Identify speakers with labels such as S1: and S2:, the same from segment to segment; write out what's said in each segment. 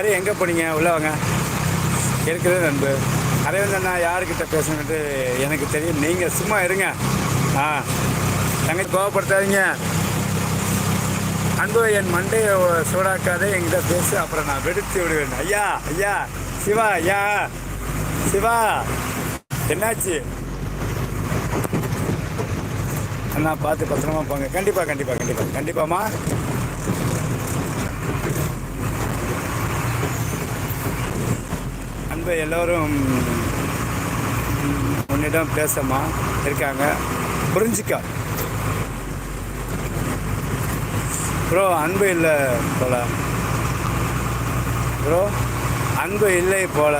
S1: ஹரி எங்கே போனீங்க? உள்ளே வாங்க. இருக்கிறது நண்பு அரவிந்த் அண்ணா யாருக்கிட்ட பேசணுன்ட்டு எனக்கு தெரியும். நீங்கள் சும்மா இருங்க. தங்கச்சி கோவப்படுத்தாதீங்க. அன்பு என் மண்டையை சூடாக்காதே, என்கிட்ட பேசு, அப்புறம் நான் வெடித்து விடுவேன். ஐயா ஐயா சிவா, ஐயா சிவா, என்னாச்சு அண்ணா? பார்த்து பத்திரமா போங்க. கண்டிப்பாக கண்டிப்பாக கண்டிப்பாக கண்டிப்பாம்மா. அன்பு எல்லோரும் உன்னிடம் பேசமா இருக்காங்க, புரிஞ்சுக்கா ப்ரோ. அன்பு இல்லை போல ப்ரோ, அன்பு இல்லை போல.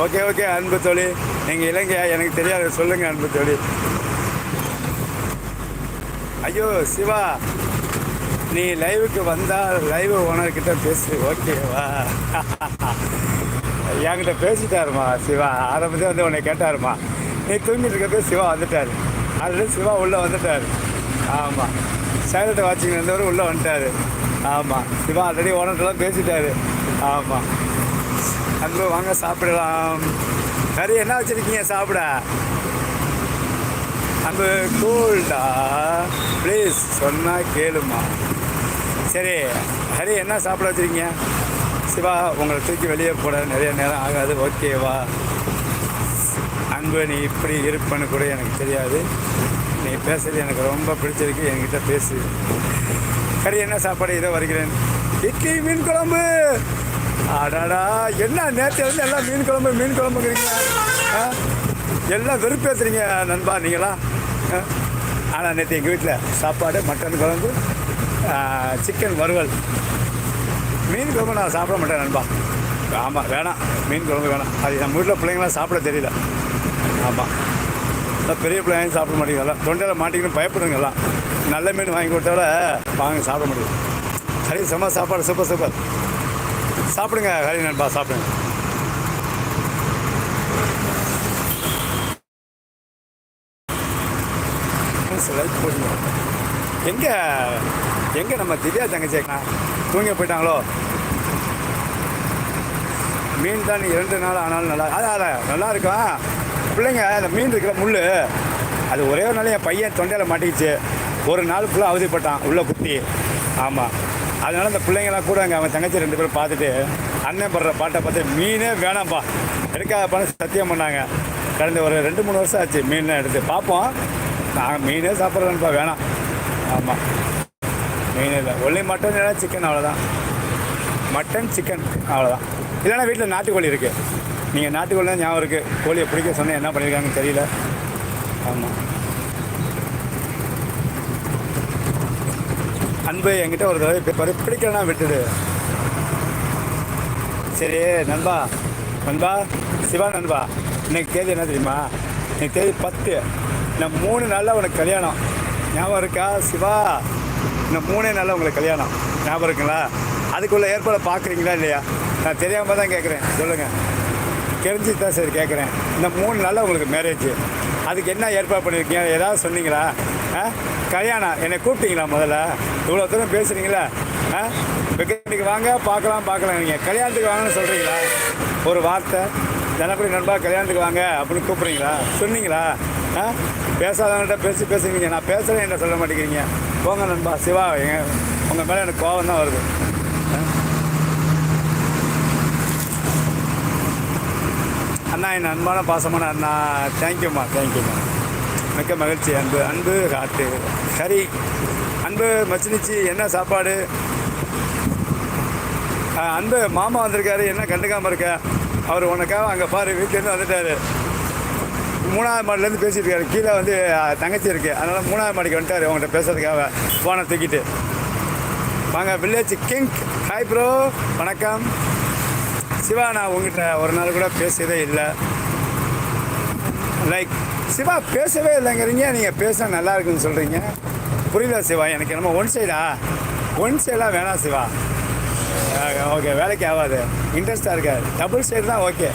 S1: ஓகே ஓகே அன்பு தோழி, நீங்கள் இலங்கையா? எனக்கு தெரியாது, சொல்லுங்கள் அன்பு தோழி. ஐயோ சிவா, நீ லைவுக்கு வந்தால் லைவ் ஓனர்கிட்ட பேசு, ஓகேவா? என்கிட்ட பேசிட்டாருமா சிவா, ஆரம்பத்தே வந்து உன்னை கேட்டாருமா. நீ தூங்கிட்டு இருக்கப்போ சிவா வந்துட்டார். ஆல்ரெடி சிவா உள்ளே வந்துட்டார். ஆமாம், சைலண்ட் வாட்சிங் இருந்தவர் உள்ளே வந்துட்டார். ஆமாம், சிவா ஆல்ரெடி ஓனர்கிட்டலாம் பேசிட்டாரு. ஆமாம், அன்பு வாங்க சாப்பிடலாம். ஹரி என்ன வச்சுருக்கீங்க சாப்பிட? அன்பு கூல்டா ப்ளீஸ், சொன்னால் கேளுமா. சரி ஹரி, என்ன சாப்பிட வச்சுருக்கீங்க? சிவா, உங்களை தூக்கி வெளியே போட நிறைய நேரம் ஆகாது, ஓகேவா? அன்பு, நீ இப்படி இருப்பேன்னு கூட எனக்கு தெரியாது. நீ பேசுறது எனக்கு ரொம்ப பிடிச்சிருக்கு, என்கிட்ட பேசு. ஹரி, என்ன சாப்பாடு? இதோ வருகிறேன். இட்லி மீன் குழம்பு. அடாடா, என்ன நேற்று வந்து எல்லாம் மீன் குழம்புங்கிறீங்க. எல்லாம் வெறுப்பேற்றுறீங்க நண்பா நீங்களா. ஆனால் நேற்று எங்கள் வீட்டில் சாப்பாடு மட்டன் குழம்பு, சிக்கன் வறுவல். மீன் குழம்பு நான் சாப்பிட மாட்டேன் நண்பா. ஆமாம், வேணாம், மீன் குழம்பு வேணாம். அது நம்ம வீட்டில் பிள்ளைங்களாம் சாப்பிட தெரியல. ஆமாம், பெரிய பிள்ளைங்க சாப்பிட மாட்டேங்கல, தொண்டையில் மாட்டிக்கணும் பயப்படுங்கலாம். நல்ல மீன் வாங்கி கொடுத்தால வாங்க சாப்பிட முடியும். ஹரி, செம்ம சாப்பாடு, சூப்பர் சூப்பர். சாப்பிடுங்க ஹரி நண்பா, சாப்பிடுங்க. லைக் போடுங்க. எங்கே நம்ம திவ்யா தங்கச்சிக்கா தூங்க போயிட்டாங்களோ? மீன் தான் 2 நாள் ஆனாலும் நல்லா, அதான் நல்லா இருக்கும். பிள்ளைங்க அந்த மீன் இருக்கிற முள், அது ஒரே ஒரு நாள் என் பையன் தொண்டையில் மாட்டிக்கிச்சு. ஒரு நாள் ஃபுல்லாக அவதிப்பட்டான் உள்ளே குத்தி. ஆமாம், அதனால இந்த பிள்ளைங்களாம் கூட அங்கே அவன் தங்கச்சி 2 பேரும் பார்த்துட்டு அண்ணன் படுற பாட்டை பார்த்து மீனே வேணாம்ப்பா எடுக்காதப்பான்னு சத்தியம் பண்ணாங்க. கடந்த ஒரு 2-3 வருஷம் ஆச்சு மீன் எடுத்து பார்ப்போம். நாங்கள் மீனே சாப்பிட்றேன்ப்பா, வேணாம். ஆமாம், மீன் இல்லை, ஒன்லி மட்டன் இல்லை சிக்கன், அவ்வளோதான். மட்டன் சிக்கன் அவ்வளோதான். இல்லைன்னா வீட்டில் நாட்டுக்கோழி இருக்குது. நீங்கள் நாட்டுக்கோழி தான் ஞாபகம் இருக்குது. கோழியை பிடிக்க சொன்னால் என்ன பண்ணியிருக்காங்கன்னு தெரியல. ஆமாம், அன்பு என்கிட்ட ஒரு தடவை பிடிக்கலன்னா விட்டுடு. சரி நண்பா, சிவா நண்பா, இன்னைக்கு தேதி என்ன தெரியுமா? இன்னைக்கு தேதி 10. இன்னும் 3 நாளில் உனக்கு கல்யாணம், ஞாபகம் இருக்கா சிவா? இன்னும் 3 நாளில் உங்களுக்கு கல்யாணம், ஞாபகம் இருக்குங்களா? அதுக்குள்ளே ஏற்பாடு பார்க்குறீங்களா இல்லையா? நான் தெரியாமல் தான் கேட்குறேன், சொல்லுங்கள். தெரிஞ்சு தான் சரி கேட்குறேன். இந்த 3 நாளில் உங்களுக்கு மேரேஜ், அதுக்கு என்ன ஏற்பாடு பண்ணியிருக்கீங்க? ஏதாவது சொன்னீங்களா? கல்யாணம் என்னை கூப்பிட்டீங்களா? முதல்ல இவ்வளோ தூரம் பேசுகிறீங்களா? வெக்கேஷனுக்கு வாங்க பார்க்கலாம். நீங்கள் கல்யாணத்துக்கு வாங்கன்னு சொல்கிறீங்களா? ஒரு வார்த்தை, தினப்படி நண்பா கல்யாணத்துக்கு வாங்க அப்படின்னு கூப்பிட்றீங்களா? சொன்னீங்களா? பேசாதவங்கள்ட்ட பேசுவீங்க. நான் பேசுகிறேன் என்ன சொல்ல மாட்டேங்கிறீங்க. போங்க நண்பா. சிவா, உங்கள் மேலே எனக்கு கோபம் தான் வருது. அண்ணா, என் அன்பான பாசமான அண்ணா, தேங்க்யூம்மா. மிக்க மகிழ்ச்சி. அன்பு ஹாட்டு ஹரி. அன்பு மச்சினிச்சி, என்ன சாப்பாடு? அன்பு மாமா வந்திருக்காரு, என்ன கண்டுக்காமல் இருக்க? அவர் உனக்காக அங்கே பாரு, வீட்டிலேருந்து வந்துட்டார். 3ஆவது மாடிலேருந்து பேசிகிட்டு இருக்காரு. கீழே வந்து தங்கச்சி இருக்குது, அதனால் 3ஆவது மாடிக்கு வந்துட்டார் உங்கள்கிட்ட பேசுறதுக்காக. போனை தூக்கிட்டு வாங்க. வில்லேஜ் கிங், ஹாய் ப்ரோ, வணக்கம். சிவா, நான் உங்ககிட்ட ஒரு நாள் கூட பேசவே இல்லை. லைக் சிவா, பேசவே இல்லைங்கிறீங்க, நீங்கள் பேச நல்லா இருக்குன்னு சொல்கிறீங்க. புரியல சிவா, எனக்கு என்னமோ ஒன் சைடாக வேணாம் சிவா. ஓகே, வேலைக்கு ஆகாது, இன்ட்ரெஸ்ட்டாக இருக்காது. டபுள் சைடு தான் ஓகே.